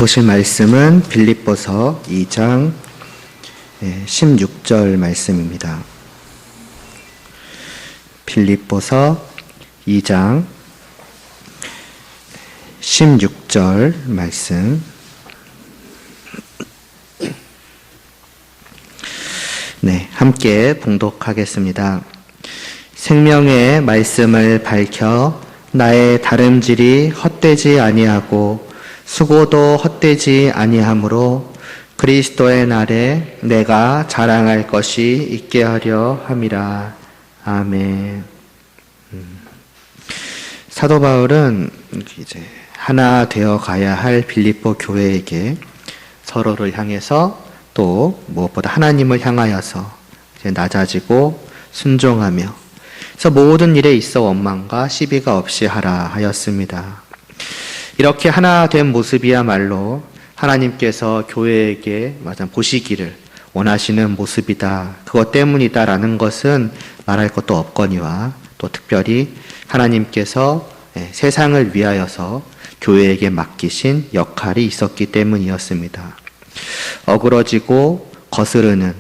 보실 말씀은 빌립보서 2장 16절 말씀입니다. 빌립보서 2장 16절 말씀. 함께 봉독하겠습니다. 생명의 말씀을 밝혀 나의 다름질이 헛되지 아니하고 수고도 헛되지 아니하므로 그리스도의 날에 내가 자랑할 것이 있게 하려 함이라. 아멘. 사도 바울은 이제 하나 되어 가야 할 빌립보 교회에게 서로를 향해서 또 무엇보다 하나님을 향하여서 이제 낮아지고 순종하며 그래서 모든 일에 있어 원망과 시비가 없이 하라 하였습니다. 이렇게 하나 된 모습이야말로 하나님께서 교회에게 보시기를 원하시는 모습이다. 그것 때문이다라는 것은 말할 것도 없거니와 또 특별히 하나님께서 세상을 위하여서 교회에게 맡기신 역할이 있었기 때문이었습니다. 어그러지고 거스르는,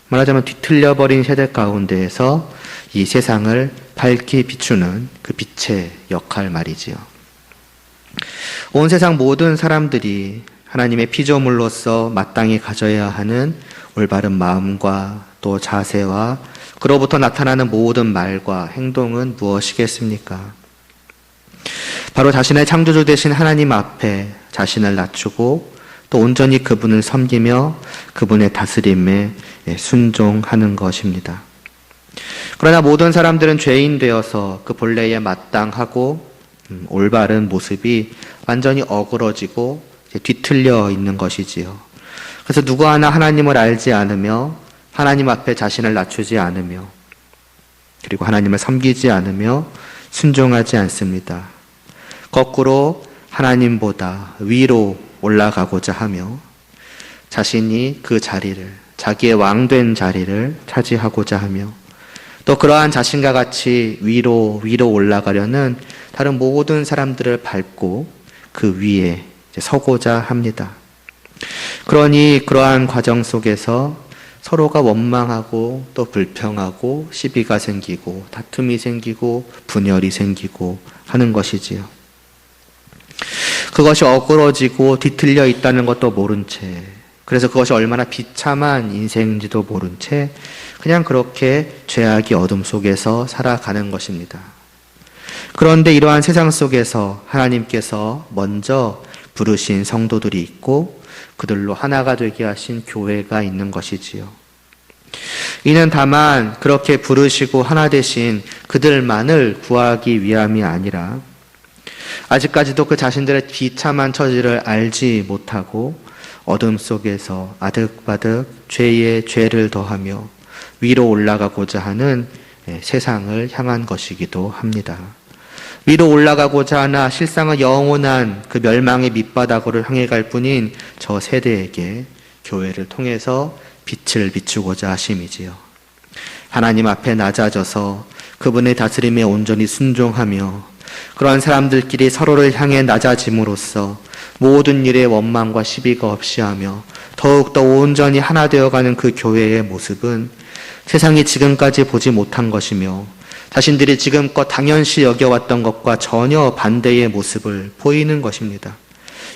말하자면 뒤틀려버린 세대 가운데에서 이 세상을 밝히 비추는 그 빛의 역할 말이지요. 온 세상 모든 사람들이 하나님의 피조물로서 마땅히 가져야 하는 올바른 마음과 또 자세와 그로부터 나타나는 모든 말과 행동은 무엇이겠습니까? 바로 자신의 창조주 되신 하나님 앞에 자신을 낮추고 또 온전히 그분을 섬기며 그분의 다스림에 순종하는 것입니다. 그러나 모든 사람들은 죄인 되어서 그 본래에 마땅하고 올바른 모습이 완전히 어그러지고 뒤틀려 있는 것이지요. 그래서 누구 하나 하나님을 알지 않으며 하나님 앞에 자신을 낮추지 않으며 그리고 하나님을 섬기지 않으며 순종하지 않습니다. 거꾸로 하나님보다 위로 올라가고자 하며 자신이 그 자리를, 자기의 왕된 자리를 차지하고자 하며 또 그러한 자신과 같이 위로 올라가려는 다른 모든 사람들을 밟고 그 위에 서고자 합니다. 그러니 그러한 과정 속에서 서로가 원망하고 또 불평하고 시비가 생기고 다툼이 생기고 분열이 생기고 하는 것이지요. 그것이 어그러지고 뒤틀려 있다는 것도 모른 채, 그래서 그것이 얼마나 비참한 인생인지도 모른 채 그냥 그렇게 죄악의 어둠 속에서 살아가는 것입니다. 그런데 이러한 세상 속에서 하나님께서 먼저 부르신 성도들이 있고 그들로 하나가 되게 하신 교회가 있는 것이지요. 이는 다만 그렇게 부르시고 하나 되신 그들만을 구하기 위함이 아니라 아직까지도 그 자신들의 비참한 처지를 알지 못하고 어둠 속에서 아득바득 죄에 죄를 더하며 위로 올라가고자 하는 세상을 향한 것이기도 합니다. 위로 올라가고자 하나 실상은 영원한 그 멸망의 밑바닥으로 향해 갈 뿐인 저 세대에게 교회를 통해서 빛을 비추고자 하심이지요. 하나님 앞에 낮아져서 그분의 다스림에 온전히 순종하며 그러한 사람들끼리 서로를 향해 낮아짐으로써 모든 일에 원망과 시비가 없이 하며 더욱더 온전히 하나 되어가는 그 교회의 모습은 세상이 지금까지 보지 못한 것이며 자신들이 지금껏 당연시 여겨왔던 것과 전혀 반대의 모습을 보이는 것입니다.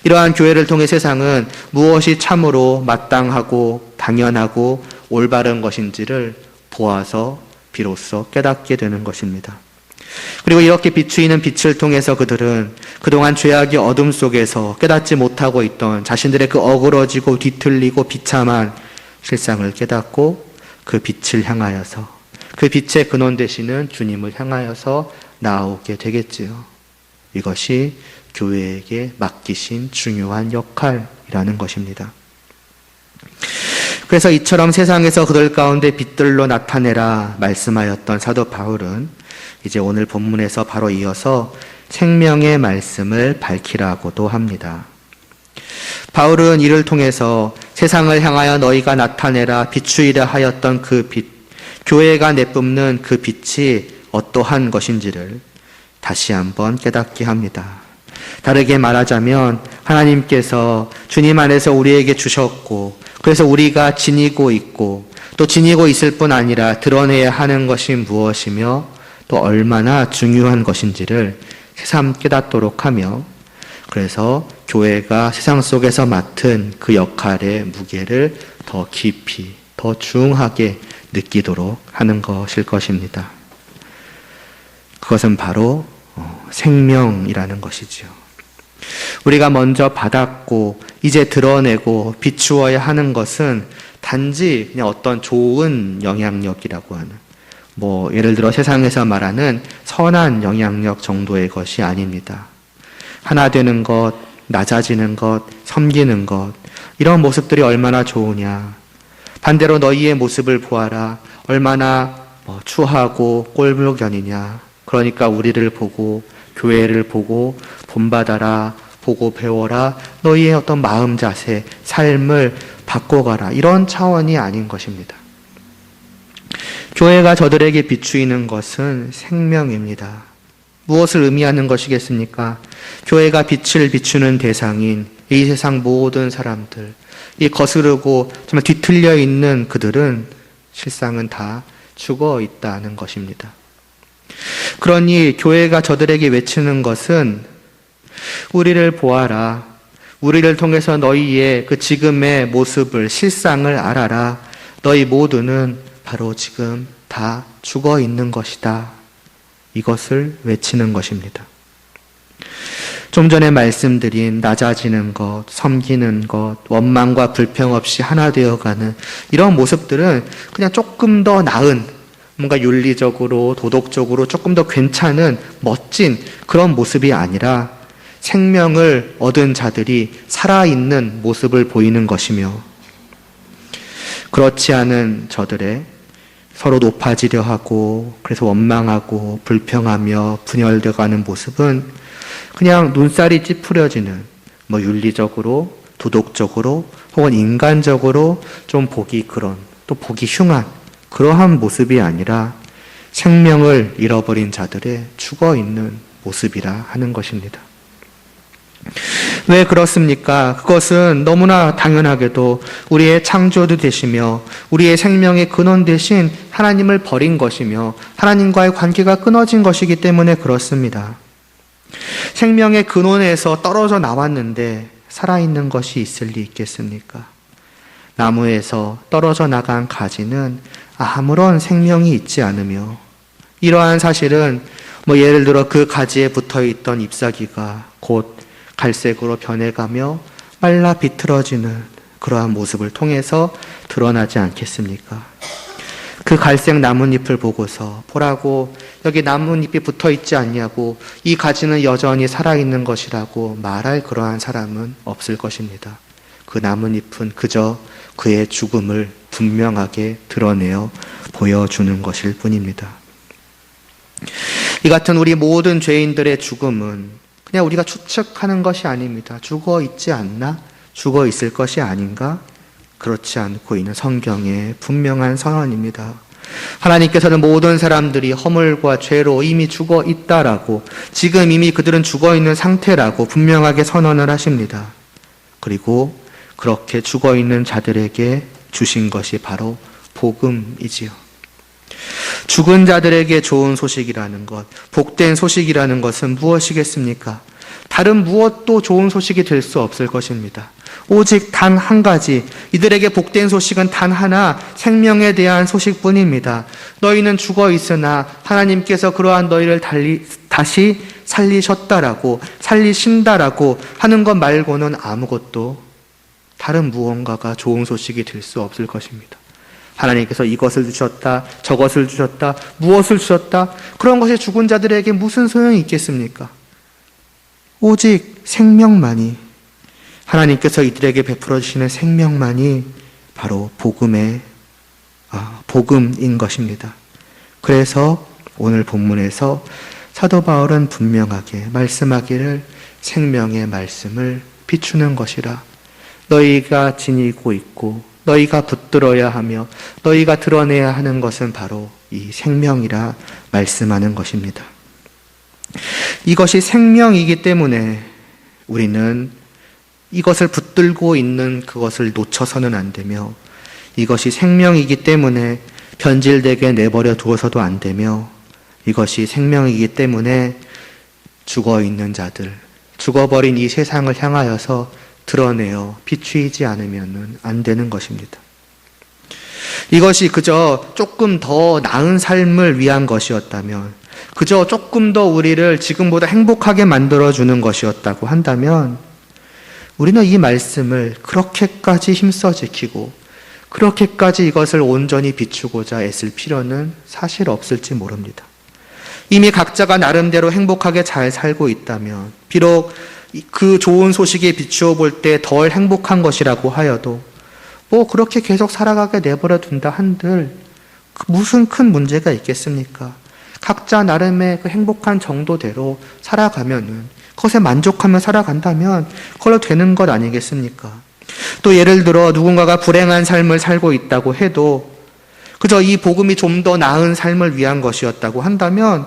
이러한 교회를 통해 세상은 무엇이 참으로 마땅하고 당연하고 올바른 것인지를 보아서 비로소 깨닫게 되는 것입니다. 그리고 이렇게 비추이는 빛을 통해서 그들은 그동안 죄악의 어둠 속에서 깨닫지 못하고 있던 자신들의 그 어그러지고 뒤틀리고 비참한 실상을 깨닫고 그 빛을 향하여서 그 빛의 근원 되시는 주님을 향하여서 나아오게 되겠지요. 이것이 교회에게 맡기신 중요한 역할이라는 것입니다. 그래서 이처럼 세상에서 그들 가운데 빛들로 나타내라 말씀하였던 사도 바울은 이제 오늘 본문에서 바로 이어서 생명의 말씀을 밝히라고도 합니다. 바울은 이를 통해서 세상을 향하여 너희가 나타내라 비추이라 하였던 그 빛, 교회가 내뿜는 그 빛이 어떠한 것인지를 다시 한번 깨닫게 합니다. 다르게 말하자면 하나님께서 주님 안에서 우리에게 주셨고, 그래서 우리가 지니고 있고, 또 지니고 있을 뿐 아니라 드러내야 하는 것이 무엇이며 또 얼마나 중요한 것인지를 새삼 깨닫도록 하며, 그래서 교회가 세상 속에서 맡은 그 역할의 무게를 더 깊이, 더 중하게 느끼도록 하는 것일 것입니다. 그것은 바로 생명이라는 것이지요. 우리가 먼저 받았고 이제 드러내고 비추어야 하는 것은 단지 그냥 어떤 좋은 영향력이라고 하는, 예를 들어 세상에서 말하는 선한 영향력 정도의 것이 아닙니다. 하나 되는 것, 낮아지는 것, 섬기는 것, 이런 모습들이 얼마나 좋으냐. 반대로 너희의 모습을 보아라. 얼마나 추하고 꼴불견이냐. 그러니까 우리를 보고 교회를 보고 본받아라, 보고 배워라. 너희의 어떤 마음 자세, 삶을 바꿔가라. 이런 차원이 아닌 것입니다. 교회가 저들에게 비추이는 것은 생명입니다. 무엇을 의미하는 것이겠습니까? 교회가 빛을 비추는 대상인 이 세상 모든 사람들, 이 거스르고 정말 뒤틀려 있는 그들은 실상은 다 죽어 있다는 것입니다. 그러니 교회가 저들에게 외치는 것은 우리를 보아라. 우리를 통해서 너희의 그 지금의 모습을, 실상을 알아라. 너희 모두는 바로 지금 다 죽어 있는 것이다. 이것을 외치는 것입니다. 좀 전에 말씀드린 낮아지는 것, 섬기는 것, 원망과 불평 없이 하나 되어가는 이런 모습들은 그냥 조금 더 나은, 뭔가 윤리적으로, 도덕적으로 조금 더 괜찮은, 멋진 그런 모습이 아니라 생명을 얻은 자들이 살아있는 모습을 보이는 것이며, 그렇지 않은 저들의 서로 높아지려 하고 그래서 원망하고 불평하며 분열되어가는 모습은 그냥 눈살이 찌푸려지는, 윤리적으로, 도덕적으로 혹은 인간적으로 좀 보기 그런, 또 보기 흉한 그러한 모습이 아니라 생명을 잃어버린 자들의 죽어있는 모습이라 하는 것입니다. 왜 그렇습니까? 그것은 너무나 당연하게도 우리의 창조주 되시며 우리의 생명의 근원 되신 하나님을 버린 것이며 하나님과의 관계가 끊어진 것이기 때문에 그렇습니다. 생명의 근원에서 떨어져 나왔는데 살아있는 것이 있을 리 있겠습니까? 나무에서 떨어져 나간 가지는 아무런 생명이 있지 않으며, 이러한 사실은 예를 들어 그 가지에 붙어있던 잎사귀가 곧 갈색으로 변해가며 말라 비틀어지는 그러한 모습을 통해서 드러나지 않겠습니까? 그 갈색 나뭇잎을 보고서 보라고, 여기 나뭇잎이 붙어있지 않냐고, 이 가지는 여전히 살아있는 것이라고 말할 그러한 사람은 없을 것입니다. 그 나뭇잎은 그저 그의 죽음을 분명하게 드러내어 보여주는 것일 뿐입니다. 이 같은 우리 모든 죄인들의 죽음은 그냥 우리가 추측하는 것이 아닙니다. 죽어 있지 않나? 죽어 있을 것이 아닌가? 그렇지 않고 있는 성경의 분명한 선언입니다. 하나님께서는 모든 사람들이 허물과 죄로 이미 죽어 있다라고, 지금 이미 그들은 죽어 있는 상태라고 분명하게 선언을 하십니다. 그리고 그렇게 죽어 있는 자들에게 주신 것이 바로 복음이지요. 죽은 자들에게 좋은 소식이라는 것, 복된 소식이라는 것은 무엇이겠습니까? 다른 무엇도 좋은 소식이 될 수 없을 것입니다. 오직 단 한 가지, 이들에게 복된 소식은 단 하나, 생명에 대한 소식뿐입니다. 너희는 죽어 있으나 하나님께서 그러한 너희를 다시 살리셨다라고, 살리신다라고 하는 것 말고는 아무것도, 다른 무언가가 좋은 소식이 될 수 없을 것입니다. 하나님께서 이것을 주셨다, 저것을 주셨다, 무엇을 주셨다, 그런 것이 죽은 자들에게 무슨 소용이 있겠습니까? 오직 생명만이, 하나님께서 이들에게 베풀어 주시는 생명만이 바로 복음인 것입니다. 그래서 오늘 본문에서 사도 바울은 분명하게 말씀하기를 생명의 말씀을 비추는 것이라. 너희가 지니고 있고 너희가 붙들어야 하며 너희가 드러내야 하는 것은 바로 이 생명이라 말씀하는 것입니다. 이것이 생명이기 때문에 우리는 이것을 붙들고 있는 그것을 놓쳐서는 안 되며 이것이 생명이기 때문에 변질되게 내버려 두어서도 안 되며 이것이 생명이기 때문에 죽어있는 자들, 죽어버린 이 세상을 향하여서 드러내어 비추이지 않으면 안 되는 것입니다. 이것이 그저 조금 더 나은 삶을 위한 것이었다면, 그저 조금 더 우리를 지금보다 행복하게 만들어주는 것이었다고 한다면 우리는 이 말씀을 그렇게까지 힘써 지키고 그렇게까지 이것을 온전히 비추고자 애쓸 필요는 사실 없을지 모릅니다. 이미 각자가 나름대로 행복하게 잘 살고 있다면, 비록 그 좋은 소식에 비추어 볼 때 덜 행복한 것이라고 하여도 그렇게 계속 살아가게 내버려 둔다 한들 무슨 큰 문제가 있겠습니까? 각자 나름의 그 행복한 정도대로 살아가면은, 그것에 만족하며 살아간다면 그걸로 되는 것 아니겠습니까? 또 예를 들어 누군가가 불행한 삶을 살고 있다고 해도 그저 이 복음이 좀 더 나은 삶을 위한 것이었다고 한다면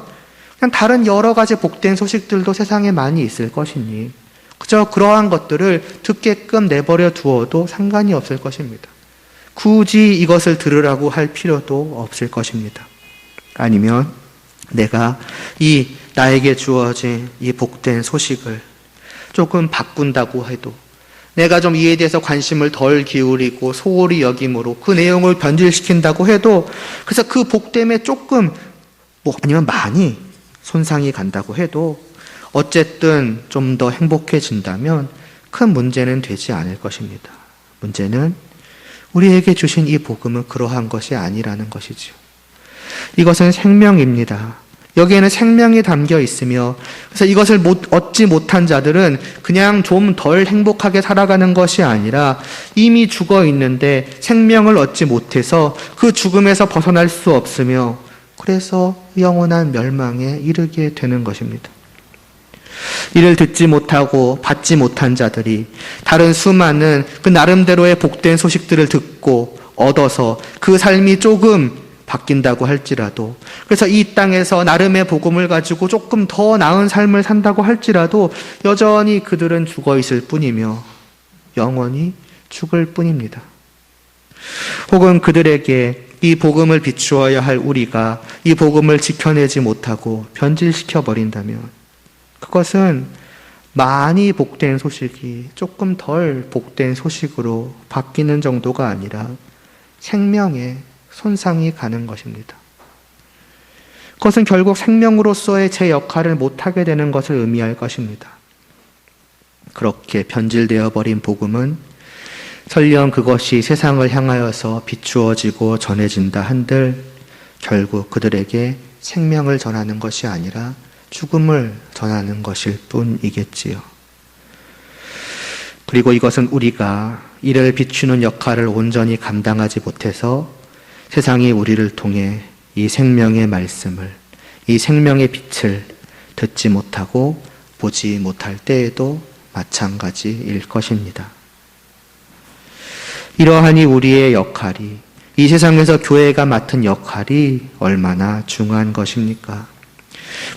그냥 다른 여러 가지 복된 소식들도 세상에 많이 있을 것이니 그저 그러한 것들을 듣게끔 내버려 두어도 상관이 없을 것입니다. 굳이 이것을 들으라고 할 필요도 없을 것입니다. 아니면 내가 나에게 주어진 이 복된 소식을 조금 바꾼다고 해도, 내가 좀 이에 대해서 관심을 덜 기울이고 소홀히 여김으로 그 내용을 변질시킨다고 해도, 그래서 그 복됨에 조금 아니면 많이 손상이 간다고 해도 어쨌든 좀 더 행복해진다면 큰 문제는 되지 않을 것입니다. 문제는 우리에게 주신 이 복음은 그러한 것이 아니라는 것이죠. 이것은 생명입니다. 여기에는 생명이 담겨 있으며, 그래서 이것을 얻지 못한 자들은 그냥 좀 덜 행복하게 살아가는 것이 아니라 이미 죽어 있는데 생명을 얻지 못해서 그 죽음에서 벗어날 수 없으며 그래서 영원한 멸망에 이르게 되는 것입니다. 이를 듣지 못하고 받지 못한 자들이 다른 수많은 그 나름대로의 복된 소식들을 듣고 얻어서 그 삶이 조금 바뀐다고 할지라도, 그래서 이 땅에서 나름의 복음을 가지고 조금 더 나은 삶을 산다고 할지라도 여전히 그들은 죽어 있을 뿐이며 영원히 죽을 뿐입니다. 혹은 그들에게 이 복음을 비추어야 할 우리가 이 복음을 지켜내지 못하고 변질시켜 버린다면 그것은 많이 복된 소식이 조금 덜 복된 소식으로 바뀌는 정도가 아니라 생명에 손상이 가는 것입니다. 그것은 결국 생명으로서의 제 역할을 못하게 되는 것을 의미할 것입니다. 그렇게 변질되어 버린 복음은 설령 그것이 세상을 향하여서 비추어지고 전해진다 한들 결국 그들에게 생명을 전하는 것이 아니라 죽음을 전하는 것일 뿐이겠지요. 그리고 이것은 우리가 이를 비추는 역할을 온전히 감당하지 못해서 세상이 우리를 통해 이 생명의 말씀을, 이 생명의 빛을 듣지 못하고 보지 못할 때에도 마찬가지일 것입니다. 이러하니 우리의 역할이, 이 세상에서 교회가 맡은 역할이 얼마나 중요한 것입니까?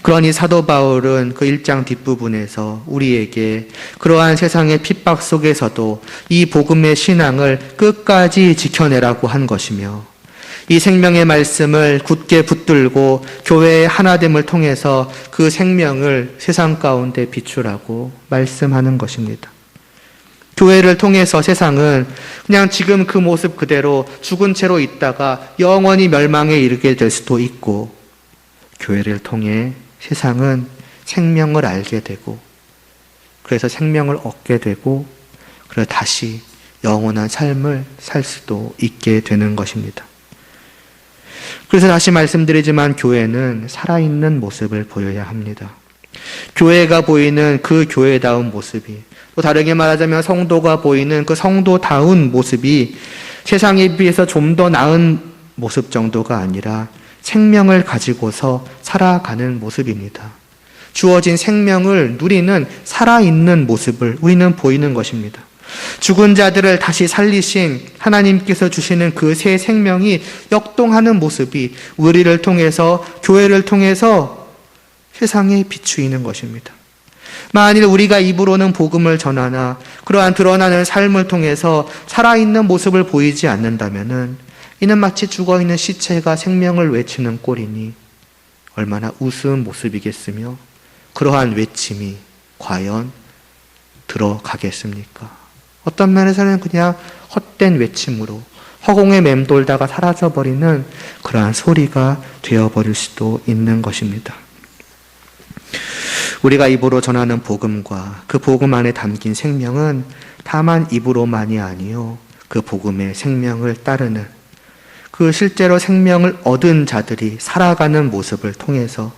그러니 사도 바울은 그 1장 뒷부분에서 우리에게 그러한 세상의 핍박 속에서도 이 복음의 신앙을 끝까지 지켜내라고 한 것이며, 이 생명의 말씀을 굳게 붙들고 교회의 하나됨을 통해서 그 생명을 세상 가운데 비추라고 말씀하는 것입니다. 교회를 통해서 세상은 그냥 지금 그 모습 그대로 죽은 채로 있다가 영원히 멸망에 이르게 될 수도 있고, 교회를 통해 세상은 생명을 알게 되고, 그래서 생명을 얻게 되고, 그래서 다시 영원한 삶을 살 수도 있게 되는 것입니다. 그래서 다시 말씀드리지만 교회는 살아있는 모습을 보여야 합니다. 교회가 보이는 그 교회다운 모습이, 또 다르게 말하자면 성도가 보이는 그 성도다운 모습이 세상에 비해서 좀 더 나은 모습 정도가 아니라 생명을 가지고서 살아가는 모습입니다. 주어진 생명을 누리는 살아있는 모습을 우리는 보이는 것입니다. 죽은 자들을 다시 살리신 하나님께서 주시는 그 새 생명이 역동하는 모습이 우리를 통해서, 교회를 통해서 세상에 비추이는 것입니다. 만일 우리가 입으로는 복음을 전하나 그러한 드러나는 삶을 통해서 살아있는 모습을 보이지 않는다면은 이는 마치 죽어있는 시체가 생명을 외치는 꼴이니 얼마나 우스운 모습이겠으며 그러한 외침이 과연 들어가겠습니까? 어떤 면에서는 그냥 헛된 외침으로 허공에 맴돌다가 사라져버리는 그러한 소리가 되어버릴 수도 있는 것입니다. 우리가 입으로 전하는 복음과 그 복음 안에 담긴 생명은 다만 입으로만이 아니요 그 복음의 생명을 따르는 그 실제로 생명을 얻은 자들이 살아가는 모습을 통해서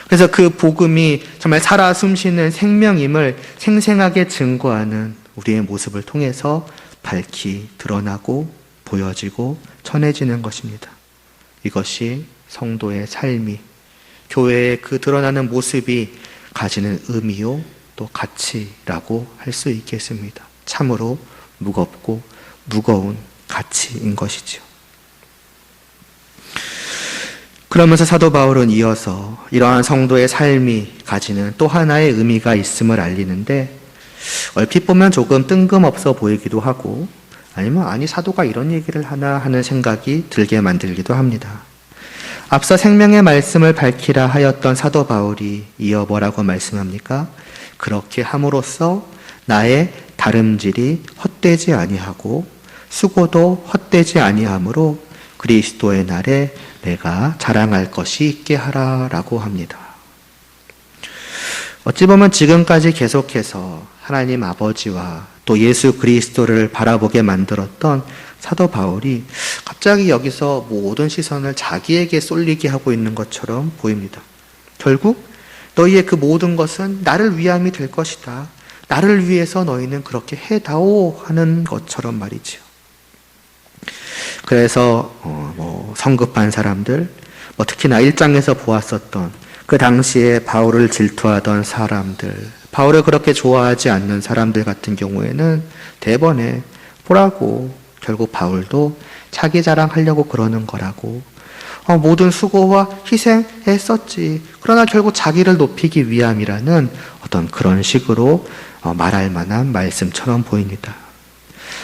그래서 그 복음이 정말 살아 숨쉬는 생명임을 생생하게 증거하는 우리의 모습을 통해서 밝히 드러나고 보여지고 전해지는 것입니다. 이것이 성도의 삶이 교회의 그 드러나는 모습이 가지는 의미요 또 가치라고 할 수 있겠습니다. 참으로 무겁고 무거운 가치인 것이죠. 그러면서 사도 바울은 이어서 이러한 성도의 삶이 가지는 또 하나의 의미가 있음을 알리는데 얼핏 보면 조금 뜬금없어 보이기도 하고 아니면 아니 사도가 이런 얘기를 하나 하는 생각이 들게 만들기도 합니다. 앞서 생명의 말씀을 밝히라 하였던 사도 바울이 이어 뭐라고 말씀합니까? 그렇게 함으로써 나의 다름질이 헛되지 아니하고 수고도 헛되지 아니하므로 그리스도의 날에 내가 자랑할 것이 있게 하라라고 합니다. 어찌 보면 지금까지 계속해서 하나님 아버지와 또 예수 그리스도를 바라보게 만들었던 사도 바울이 갑자기 여기서 모든 시선을 자기에게 쏠리게 하고 있는 것처럼 보입니다. 결국 너희의 그 모든 것은 나를 위함이 될 것이다. 나를 위해서 너희는 그렇게 해다오 하는 것처럼 말이지요. 그래서 성급한 사람들, 특히나 1장에서 보았었던 그 당시에 바울을 질투하던 사람들, 바울을 그렇게 좋아하지 않는 사람들 같은 경우에는 대번에 보라고 결국 바울도 자기 자랑하려고 그러는 거라고 모든 수고와 희생했었지. 그러나 결국 자기를 높이기 위함이라는 어떤 그런 식으로 말할 만한 말씀처럼 보입니다.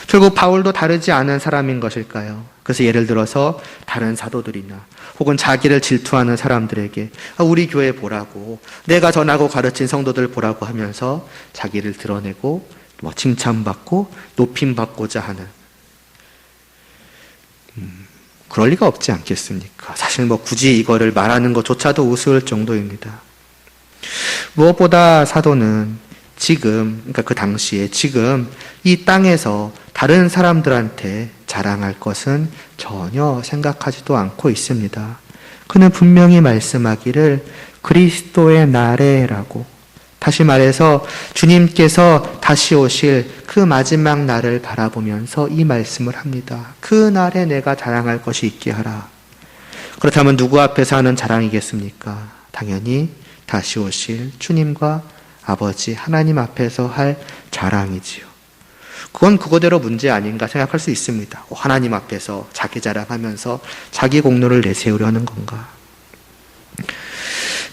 결국 바울도 다르지 않은 사람인 것일까요? 그래서 예를 들어서 다른 사도들이나 혹은 자기를 질투하는 사람들에게 우리 교회 보라고 내가 전하고 가르친 성도들 보라고 하면서 자기를 드러내고 칭찬받고 높임받고자 하는 그럴 리가 없지 않겠습니까? 사실 굳이 이거를 말하는 것조차도 우스울 정도입니다. 무엇보다 사도는 지금, 그러니까 그 당시에 지금 이 땅에서 다른 사람들한테 자랑할 것은 전혀 생각하지도 않고 있습니다. 그는 분명히 말씀하기를 그리스도의 날에라고, 다시 말해서 주님께서 다시 오실 그 마지막 날을 바라보면서 이 말씀을 합니다. 그 날에 내가 자랑할 것이 있게 하라. 그렇다면 누구 앞에서 하는 자랑이겠습니까? 당연히 다시 오실 주님과 아버지 하나님 앞에서 할 자랑이지요. 그건 그거대로 문제 아닌가 생각할 수 있습니다. 하나님 앞에서 자기 자랑하면서 자기 공로를 내세우려는 건가?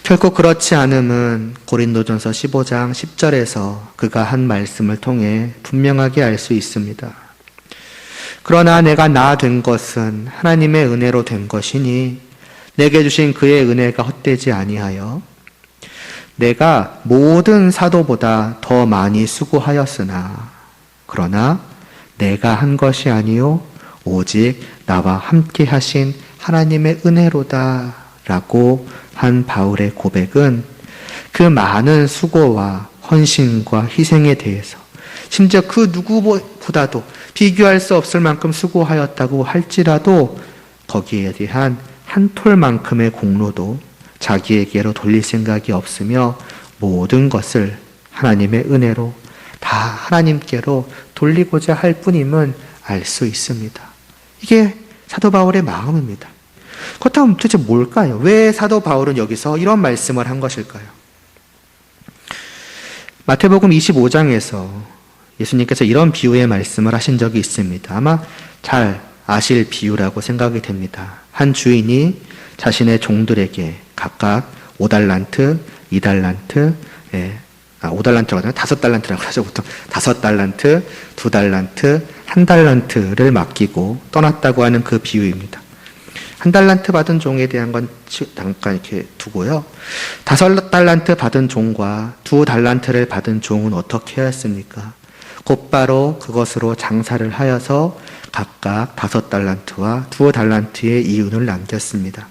결코 그렇지 않음은 고린도전서 15장 10절에서 그가 한 말씀을 통해 분명하게 알 수 있습니다. 그러나 내가 나 된 것은 하나님의 은혜로 된 것이니 내게 주신 그의 은혜가 헛되지 아니하여 내가 모든 사도보다 더 많이 수고하였으나 그러나 내가 한 것이 아니요 오직 나와 함께 하신 하나님의 은혜로다 라고 한 바울의 고백은 그 많은 수고와 헌신과 희생에 대해서 심지어 그 누구보다도 비교할 수 없을 만큼 수고하였다고 할지라도 거기에 대한 한 톨만큼의 공로도 자기에게로 돌릴 생각이 없으며 모든 것을 하나님의 은혜로 다 하나님께로 돌리고자 할 뿐임을 알 수 있습니다. 이게 사도 바울의 마음입니다. 그렇다면 도대체 뭘까요? 왜 사도 바울은 여기서 이런 말씀을 한 것일까요? 마태복음 25장에서 예수님께서 이런 비유의 말씀을 하신 적이 있습니다. 아마 잘 아실 비유라고 생각이 됩니다. 한 주인이 자신의 종들에게 각각 5달란트, 2달란트, 5달란트라고 하나요? 5달란트라고 하죠. 보통 5달란트, 2달란트, 1달란트를 맡기고 떠났다고 하는 그 비유입니다. 1달란트 받은 종에 대한 건 잠깐 이렇게 두고요. 5달란트 받은 종과 2달란트를 받은 종은 어떻게 하였습니까? 곧바로 그것으로 장사를 하여서 각각 5달란트와 2달란트의 이윤을 남겼습니다.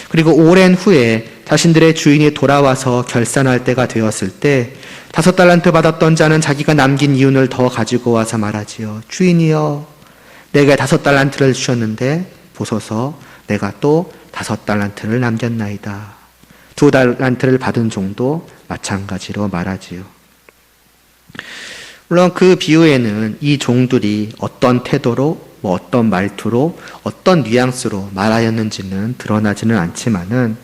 그리고 오랜 후에 자신들의 주인이 돌아와서 결산할 때가 되었을 때 5달란트 받았던 자는 자기가 남긴 이윤을 더 가지고 와서 말하지요. 주인이여, 내게 5달란트를 주셨는데 보소서 내가 또 5달란트를 남겼나이다. 2달란트를 받은 종도 마찬가지로 말하지요. 물론 그 비유에는 이 종들이 어떤 태도로, 어떤 말투로, 어떤 뉘앙스로 말하였는지는 드러나지는 않지만은,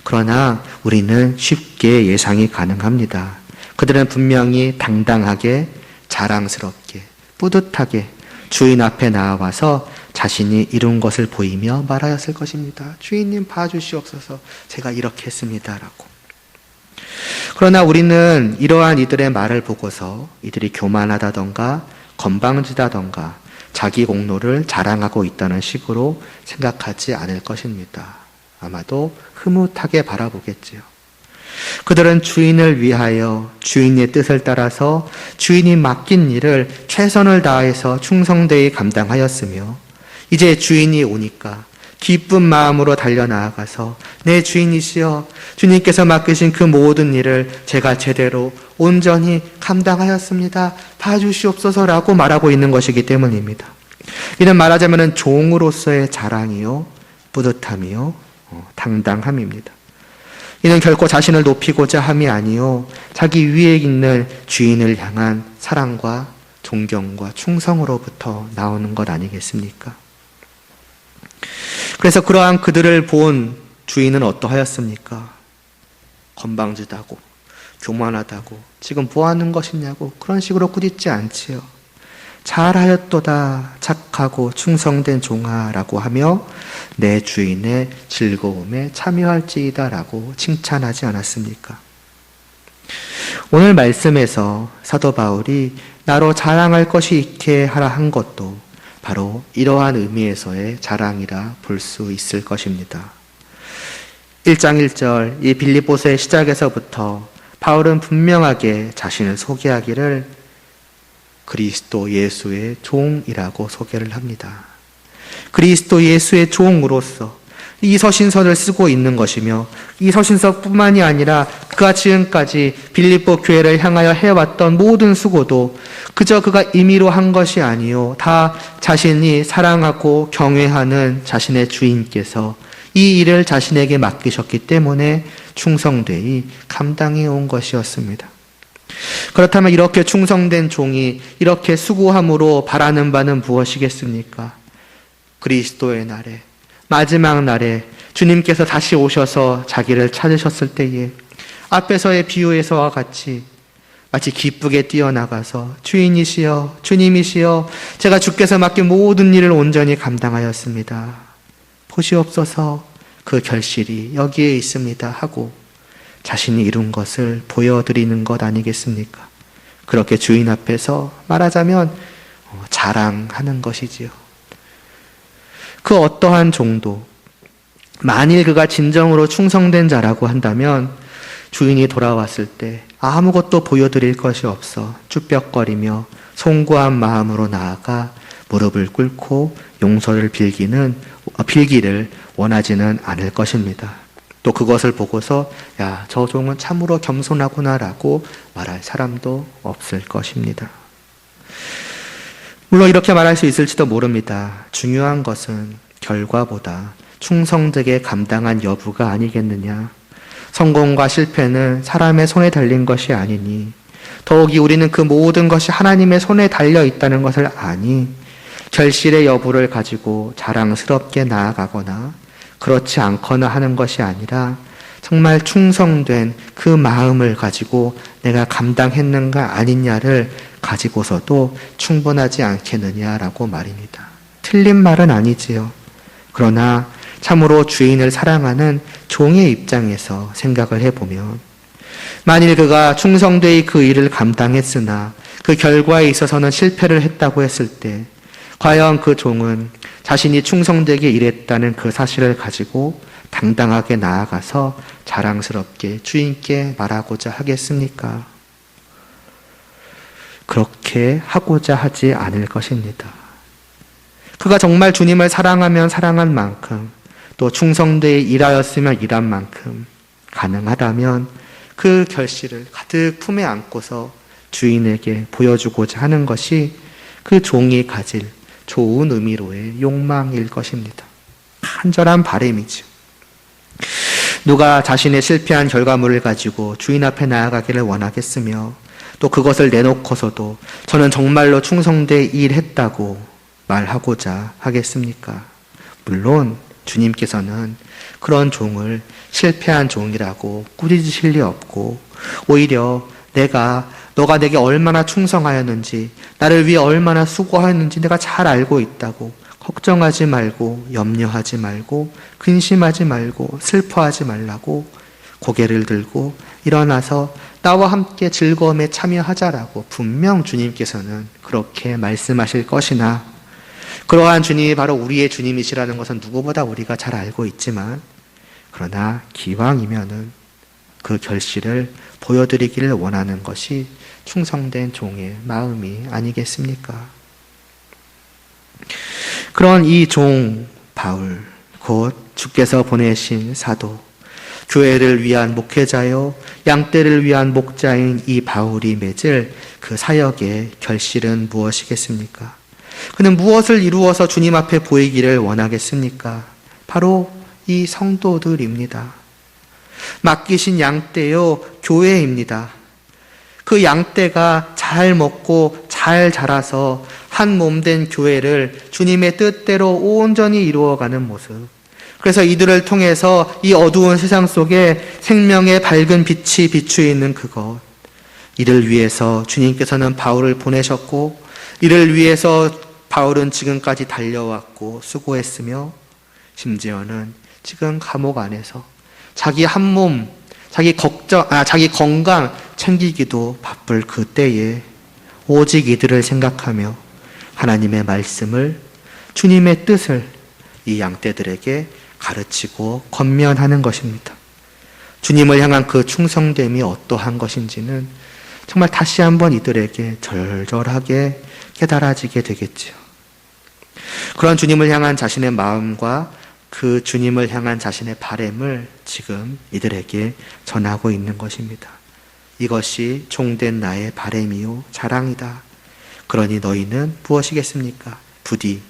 그러나 우리는 쉽게 예상이 가능합니다. 그들은 분명히 당당하게, 자랑스럽게, 뿌듯하게 주인 앞에 나와서 자신이 이룬 것을 보이며 말하였을 것입니다. 주인님 봐주시옵소서, 제가 이렇게 했습니다라고. 그러나 우리는 이러한 이들의 말을 보고서 이들이 교만하다던가 건방지다던가 자기 공로를 자랑하고 있다는 식으로 생각하지 않을 것입니다. 아마도 흐뭇하게 바라보겠지요. 그들은 주인을 위하여 주인의 뜻을 따라서 주인이 맡긴 일을 최선을 다해서 충성되이 감당하였으며, 이제 주인이 오니까 기쁜 마음으로 달려나아가서 내 주인이시여, 주님께서 맡기신 그 모든 일을 제가 제대로 온전히 감당하였습니다. 봐주시옵소서라고 말하고 있는 것이기 때문입니다. 이는 말하자면 종으로서의 자랑이요, 뿌듯함이요, 당당함입니다. 이는 결코 자신을 높이고자 함이 아니요, 자기 위에 있는 주인을 향한 사랑과 존경과 충성으로부터 나오는 것 아니겠습니까? 그래서 그러한 그들을 본 주인은 어떠하였습니까? 건방지다고, 교만하다고, 지금 뭐 하는 것이냐고 그런 식으로 꾸짖지 않지요. 잘하였도다, 착하고 충성된 종아라고 하며 내 주인의 즐거움에 참여할지이다 라고 칭찬하지 않았습니까? 오늘 말씀에서 사도 바울이 나로 자랑할 것이 있게 하라 한 것도 바로 이러한 의미에서의 자랑이라 볼 수 있을 것입니다. 1장 1절 이 빌립보서의 시작에서부터 바울은 분명하게 자신을 소개하기를 그리스도 예수의 종이라고 소개를 합니다. 그리스도 예수의 종으로서 이 서신서를 쓰고 있는 것이며, 이 서신서뿐만이 아니라 그가 지금까지 빌립보 교회를 향하여 해왔던 모든 수고도 그저 그가 임의로 한 것이 아니요, 다 자신이 사랑하고 경외하는 자신의 주인께서 이 일을 자신에게 맡기셨기 때문에 충성되이 감당해 온 것이었습니다. 그렇다면 이렇게 충성된 종이 이렇게 수고함으로 바라는 바는 무엇이겠습니까? 그리스도의 날에, 마지막 날에 주님께서 다시 오셔서 자기를 찾으셨을 때에 앞에서의 비유에서와 같이 마치 기쁘게 뛰어나가서 주인이시여, 주님이시여, 제가 주께서 맡긴 모든 일을 온전히 감당하였습니다. 보시옵소서, 그 결실이 여기에 있습니다 하고 자신이 이룬 것을 보여드리는 것 아니겠습니까? 그렇게 주인 앞에서 말하자면 자랑하는 것이지요. 그 어떠한 종도 만일 그가 진정으로 충성된 자라고 한다면 주인이 돌아왔을 때 아무것도 보여드릴 것이 없어 쭈뼛거리며 송구한 마음으로 나아가 무릎을 꿇고 용서를 빌기를 원하지는 않을 것입니다. 또 그것을 보고서 야, 저 종은 참으로 겸손하구나라고 말할 사람도 없을 것입니다. 물론 이렇게 말할 수 있을지도 모릅니다. 중요한 것은 결과보다 충성되게 감당한 여부가 아니겠느냐. 성공과 실패는 사람의 손에 달린 것이 아니니, 더욱이 우리는 그 모든 것이 하나님의 손에 달려 있다는 것을 아니, 결실의 여부를 가지고 자랑스럽게 나아가거나 그렇지 않거나 하는 것이 아니라 정말 충성된 그 마음을 가지고 내가 감당했는가 아니냐를 가지고서도 충분하지 않겠느냐라고 말입니다. 틀린 말은 아니지요. 그러나 참으로 주인을 사랑하는 종의 입장에서 생각을 해보면 만일 그가 충성되이 그 일을 감당했으나 그 결과에 있어서는 실패를 했다고 했을 때 과연 그 종은 자신이 충성되게 일했다는 그 사실을 가지고 당당하게 나아가서 자랑스럽게 주인께 말하고자 하겠습니까? 그렇게 하고자 하지 않을 것입니다. 그가 정말 주님을 사랑하면 사랑한 만큼, 또 충성되이 일하였으면 일한 만큼, 가능하다면 그 결실을 가득 품에 안고서 주인에게 보여주고자 하는 것이 그 종이 가질 좋은 의미로의 욕망일 것입니다. 간절한 바람이죠. 누가 자신의 실패한 결과물을 가지고 주인 앞에 나아가기를 원하겠으며 또 그것을 내놓고서도 저는 정말로 충성되이 일했다고 말하고자 하겠습니까? 물론 주님께서는 그런 종을 실패한 종이라고 꾸짖으실 리 없고 오히려 너가 내게 얼마나 충성하였는지 나를 위해 얼마나 수고하였는지 내가 잘 알고 있다고 걱정하지 말고 염려하지 말고 근심하지 말고 슬퍼하지 말라고 고개를 들고 일어나서 나와 함께 즐거움에 참여하자라고 분명 주님께서는 그렇게 말씀하실 것이나 그러한 주님이 바로 우리의 주님이시라는 것은 누구보다 우리가 잘 알고 있지만 그러나 기왕이면은 그 결실을 보여드리기를 원하는 것이 충성된 종의 마음이 아니겠습니까? 그런 이 종 바울, 곧 주께서 보내신 사도, 교회를 위한 목회자요, 양떼를 위한 목자인 이 바울이 맺을 그 사역의 결실은 무엇이겠습니까? 그는 무엇을 이루어서 주님 앞에 보이기를 원하겠습니까? 바로 이 성도들입니다. 맡기신 양떼요, 교회입니다. 그 양떼가 잘 먹고 잘 자라서 한 몸 된 교회를 주님의 뜻대로 온전히 이루어가는 모습. 그래서 이들을 통해서 이 어두운 세상 속에 생명의 밝은 빛이 비추어 있는 그것. 이를 위해서 주님께서는 바울을 보내셨고 이를 위해서 바울은 지금까지 달려왔고 수고했으며 심지어는 지금 감옥 안에서 자기 한 몸, 자기 건강 챙기기도 바쁠 그때에 오직 이들을 생각하며 하나님의 말씀을, 주님의 뜻을 이 양떼들에게 가르치고 권면하는 것입니다. 주님을 향한 그 충성됨이 어떠한 것인지는 정말 다시 한번 이들에게 절절하게 깨달아지게 되겠지요. 그런 주님을 향한 자신의 마음과 그 주님을 향한 자신의 바람을 지금 이들에게 전하고 있는 것입니다. 이것이 종된 나의 바람이요 자랑이다. 그러니 너희는 무엇이겠습니까? 부디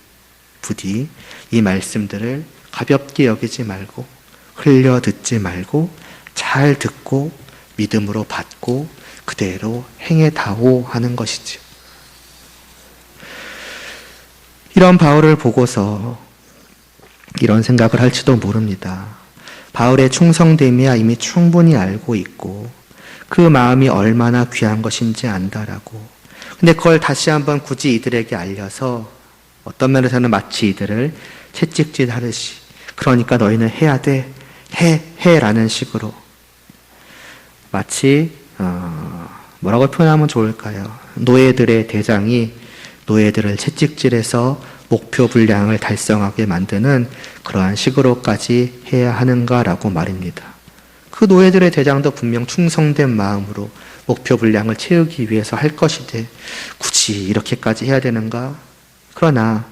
이 말씀들을 가볍게 여기지 말고 흘려 듣지 말고 잘 듣고 믿음으로 받고 그대로 행해다오 하는 것이죠. 이런 바울을 보고서 이런 생각을 할지도 모릅니다. 바울의 충성됨이야 이미 충분히 알고 있고 그 마음이 얼마나 귀한 것인지 안다라고. 근데 그걸 다시 한번 굳이 이들에게 알려서 어떤 면에서는 마치 이들을 채찍질 하듯이 그러니까 너희는 해야 돼. 해라는 식으로 마치 뭐라고 표현하면 좋을까요? 노예들의 대장이 노예들을 채찍질해서 목표 분량을 달성하게 만드는 그러한 식으로까지 해야 하는가라고 말입니다. 그 노예들의 대장도 분명 충성된 마음으로 목표 분량을 채우기 위해서 할 것이되 굳이 이렇게까지 해야 되는가? 그러나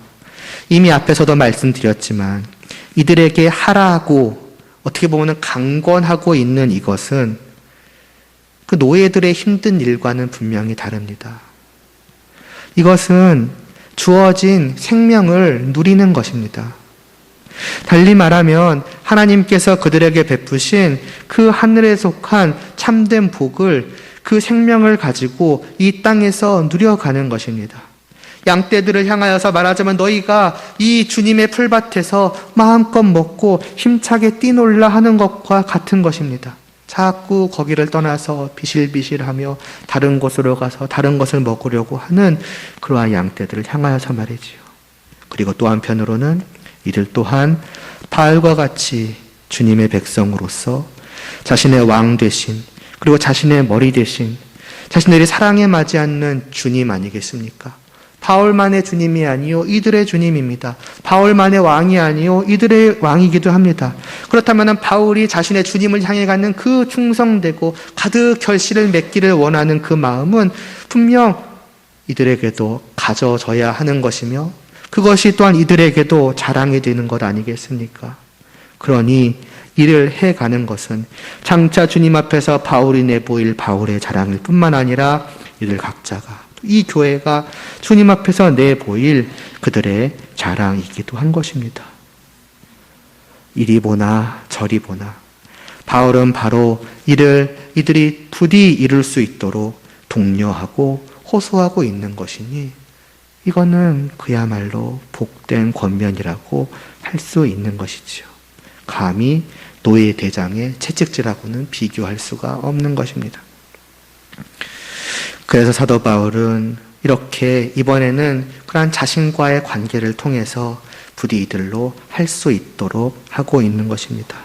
이미 앞에서도 말씀드렸지만 이들에게 하라고 어떻게 보면 강권하고 있는 이것은 그 노예들의 힘든 일과는 분명히 다릅니다. 이것은 주어진 생명을 누리는 것입니다. 달리 말하면 하나님께서 그들에게 베푸신 그 하늘에 속한 참된 복을 그 생명을 가지고 이 땅에서 누려가는 것입니다. 양떼들을 향하여서 말하자면 너희가 이 주님의 풀밭에서 마음껏 먹고 힘차게 뛰놀라 하는 것과 같은 것입니다. 자꾸 거기를 떠나서 비실비실하며 다른 곳으로 가서 다른 것을 먹으려고 하는 그러한 양떼들을 향하여서 말이지요. 그리고 또 한편으로는 이들 또한 바울과 같이 주님의 백성으로서 자신의 왕 되신 그리고 자신의 머리 대신 자신들이 사랑에 맞지 않는 주님 아니겠습니까? 바울만의 주님이 아니요 이들의 주님입니다. 바울만의 왕이 아니요 이들의 왕이기도 합니다. 그렇다면 바울이 자신의 주님을 향해 가는 그 충성되고 가득 결실을 맺기를 원하는 그 마음은 분명 이들에게도 가져져야 하는 것이며 그것이 또한 이들에게도 자랑이 되는 것 아니겠습니까? 그러니 이를 해가는 것은 장차 주님 앞에서 바울이 내보일 바울의 자랑일 뿐만 아니라 이들 각자가 이 교회가 주님 앞에서 내보일 그들의 자랑이기도 한 것입니다. 이리 보나 저리 보나 바울은 바로 이들이 부디 이룰 수 있도록 독려하고 호소하고 있는 것이니 이거는 그야말로 복된 권면이라고 할 수 있는 것이지요. 감히 노예 대장의 채찍질하고는 비교할 수가 없는 것입니다. 그래서 사도 바울은 이렇게 이번에는 그러한 자신과의 관계를 통해서 부디 이들로 할 수 있도록 하고 있는 것입니다.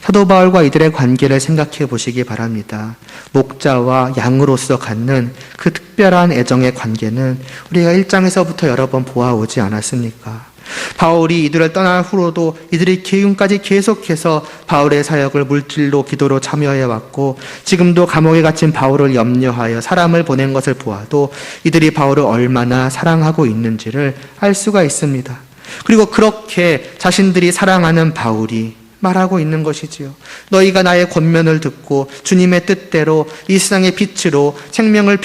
사도 바울과 이들의 관계를 생각해 보시기 바랍니다. 목자와 양으로서 갖는 그 특별한 애정의 관계는 우리가 1장에서부터 여러 번 보아오지 않았습니까? 바울이 이들을 떠난 후로도 이들이 지금까지 계속해서 바울의 사역을 물질로 기도로 참여해 왔고 지금도 감옥에 갇힌 바울을 염려하여 사람을 보낸 것을 보아도 이들이 바울을 얼마나 사랑하고 있는지를 알 수가 있습니다. 그리고 그렇게 자신들이 사랑하는 바울이 말하고 있는 것이지요. 너희가 나의 권면을 듣고 주님의 뜻대로 이 세상의 빛으로 생명을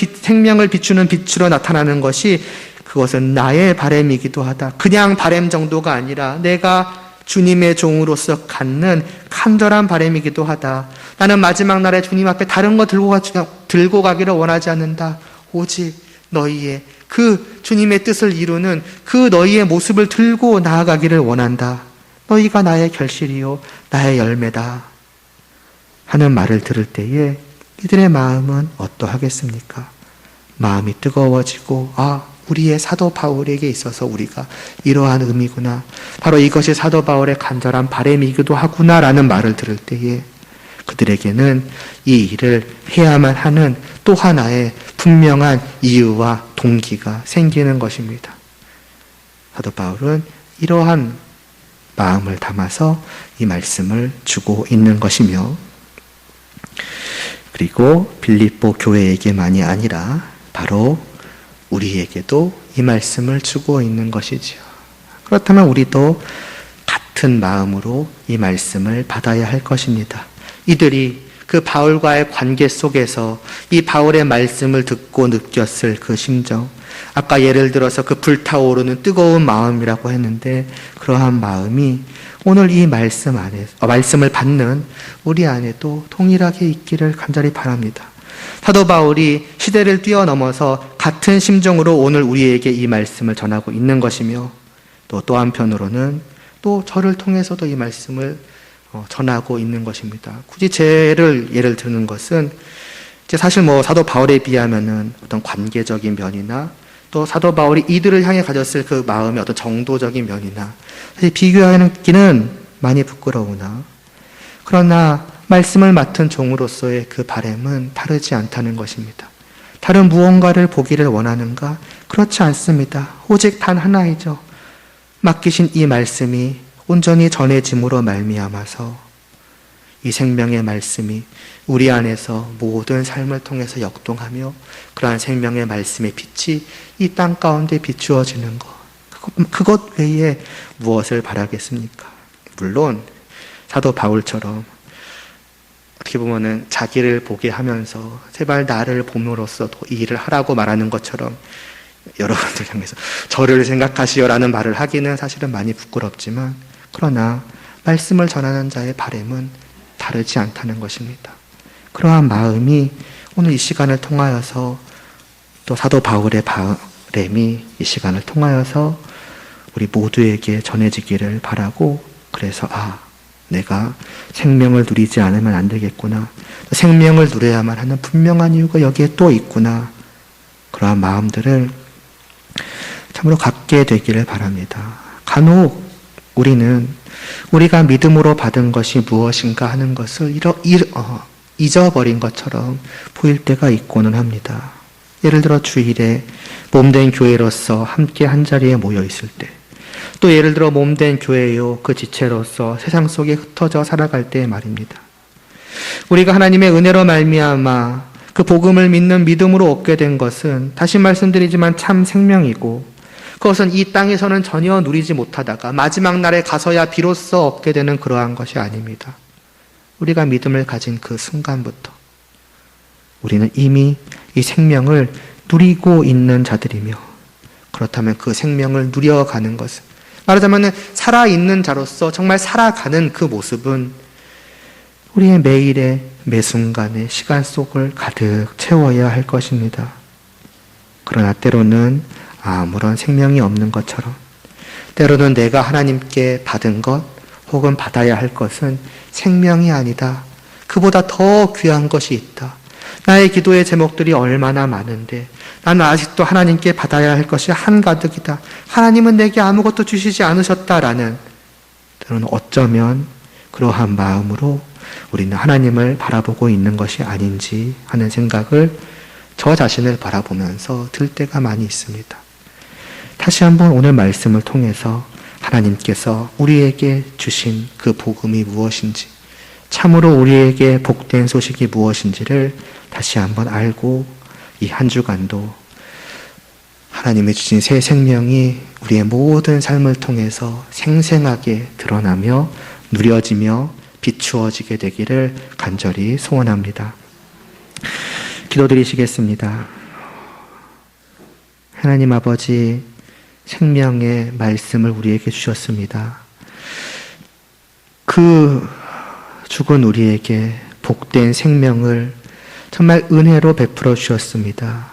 비추는 빛으로 나타나는 것이 그것은 나의 바람이기도 하다. 그냥 바람 정도가 아니라 내가 주님의 종으로서 갖는 간절한 바람이기도 하다. 나는 마지막 날에 주님 앞에 다른 거 들고 가기를 원하지 않는다. 오직 너희의 그 주님의 뜻을 이루는 그 너희의 모습을 들고 나아가기를 원한다. 너희가 나의 결실이요 나의 열매다 하는 말을 들을 때에 이들의 마음은 어떠하겠습니까? 마음이 뜨거워지고 우리의 사도 바울에게 있어서 우리가 이러한 의미구나. 바로 이것이 사도 바울의 간절한 바람이기도 하구나라는 말을 들을 때에 그들에게는 이 일을 해야만 하는 또 하나의 분명한 이유와 동기가 생기는 것입니다. 사도 바울은 이러한 마음을 담아서 이 말씀을 주고 있는 것이며 그리고 빌립보 교회에게만이 아니라 바로 우리에게도 이 말씀을 주고 있는 것이지요. 그렇다면 우리도 같은 마음으로 이 말씀을 받아야 할 것입니다. 이들이 그 바울과의 관계 속에서 이 바울의 말씀을 듣고 느꼈을 그 심정, 아까 예를 들어서 그 불타오르는 뜨거운 마음이라고 했는데 그러한 마음이 오늘 이 말씀을 받는 우리 안에도 동일하게 있기를 간절히 바랍니다. 사도 바울이 시대를 뛰어넘어서 같은 심정으로 오늘 우리에게 이 말씀을 전하고 있는 것이며 또 한편으로는 또 저를 통해서도 이 말씀을 전하고 있는 것입니다. 굳이 예를 드는 것은 사실 사도 바울에 비하면은 어떤 관계적인 면이나 또 사도 바울이 이들을 향해 가졌을 그 마음의 어떤 정도적인 면이나 사실 비교하기는 많이 부끄러우나 그러나 말씀을 맡은 종으로서의 그 바람은 다르지 않다는 것입니다. 다른 무언가를 보기를 원하는가? 그렇지 않습니다. 오직 단 하나이죠. 맡기신 이 말씀이 온전히 전해짐으로 말미암아서 이 생명의 말씀이 우리 안에서 모든 삶을 통해서 역동하며 그러한 생명의 말씀의 빛이 이 땅 가운데 비추어지는 것. 그것 외에 무엇을 바라겠습니까? 물론 사도 바울처럼 어떻게 보면은 자기를 보게 하면서 제발 나를 봄으로써 이 일을 하라고 말하는 것처럼 여러분들 향해서 저를 생각하시오라는 말을 하기는 사실은 많이 부끄럽지만 그러나 말씀을 전하는 자의 바람은 다르지 않다는 것입니다. 그러한 마음이 오늘 이 시간을 통하여서 또 사도 바울의 바람이 이 시간을 통하여서 우리 모두에게 전해지기를 바라고 그래서 내가 생명을 누리지 않으면 안 되겠구나. 생명을 누려야만 하는 분명한 이유가 여기에 또 있구나. 그러한 마음들을 참으로 갖게 되기를 바랍니다. 간혹 우리가 믿음으로 받은 것이 무엇인가 하는 것을 잊어버린 것처럼 보일 때가 있고는 합니다. 예를 들어 주일에 몸된 교회로서 함께 한자리에 모여 있을 때, 또 예를 들어 몸된 교회요 그 지체로서 세상 속에 흩어져 살아갈 때 말입니다. 우리가 하나님의 은혜로 말미암아 그 복음을 믿는 믿음으로 얻게 된 것은 다시 말씀드리지만 참 생명이고, 그것은 이 땅에서는 전혀 누리지 못하다가 마지막 날에 가서야 비로소 얻게 되는 그러한 것이 아닙니다. 우리가 믿음을 가진 그 순간부터 우리는 이미 이 생명을 누리고 있는 자들이며, 그렇다면 그 생명을 누려가는 것은, 말하자면 살아있는 자로서 정말 살아가는 그 모습은 우리의 매일의 매 순간의 시간 속을 가득 채워야 할 것입니다. 그러나 때로는 아무런 생명이 없는 것처럼, 때로는 내가 하나님께 받은 것 혹은 받아야 할 것은 생명이 아니다, 그보다 더 귀한 것이 있다, 나의 기도의 제목들이 얼마나 많은데 나는 아직도 하나님께 받아야 할 것이 한가득이다, 하나님은 내게 아무것도 주시지 않으셨다라는, 때로는 어쩌면 그러한 마음으로 우리는 하나님을 바라보고 있는 것이 아닌지 하는 생각을 저 자신을 바라보면서 들 때가 많이 있습니다. 다시 한번 오늘 말씀을 통해서 하나님께서 우리에게 주신 그 복음이 무엇인지, 참으로 우리에게 복된 소식이 무엇인지를 다시 한번 알고, 이 한 주간도 하나님이 주신 새 생명이 우리의 모든 삶을 통해서 생생하게 드러나며 누려지며 비추어지게 되기를 간절히 소원합니다. 기도드리시겠습니다. 하나님 아버지, 생명의 말씀을 우리에게 주셨습니다. 그 죽은 우리에게 복된 생명을 정말 은혜로 베풀어 주셨습니다.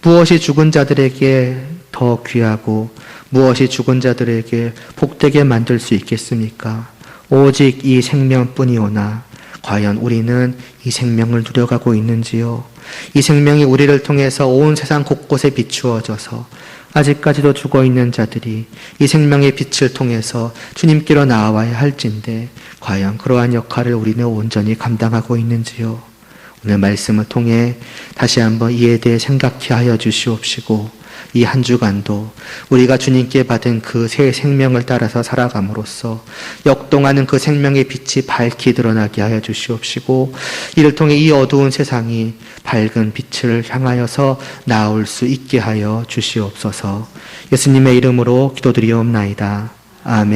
무엇이 죽은 자들에게 더 귀하고 무엇이 죽은 자들에게 복되게 만들 수 있겠습니까? 오직 이 생명뿐이오나 과연 우리는 이 생명을 누려가고 있는지요? 이 생명이 우리를 통해서 온 세상 곳곳에 비추어져서 아직까지도 죽어있는 자들이 이 생명의 빛을 통해서 주님께로 나와야 할진데 과연 그러한 역할을 우리는 온전히 감당하고 있는지요? 오늘 말씀을 통해 다시 한번 이에 대해 생각케 하여 주시옵시고, 이 한 주간도 우리가 주님께 받은 그 새 생명을 따라서 살아감으로써 역동하는 그 생명의 빛이 밝히 드러나게 하여 주시옵시고, 이를 통해 이 어두운 세상이 밝은 빛을 향하여서 나올 수 있게 하여 주시옵소서. 예수님의 이름으로 기도드리옵나이다. 아멘.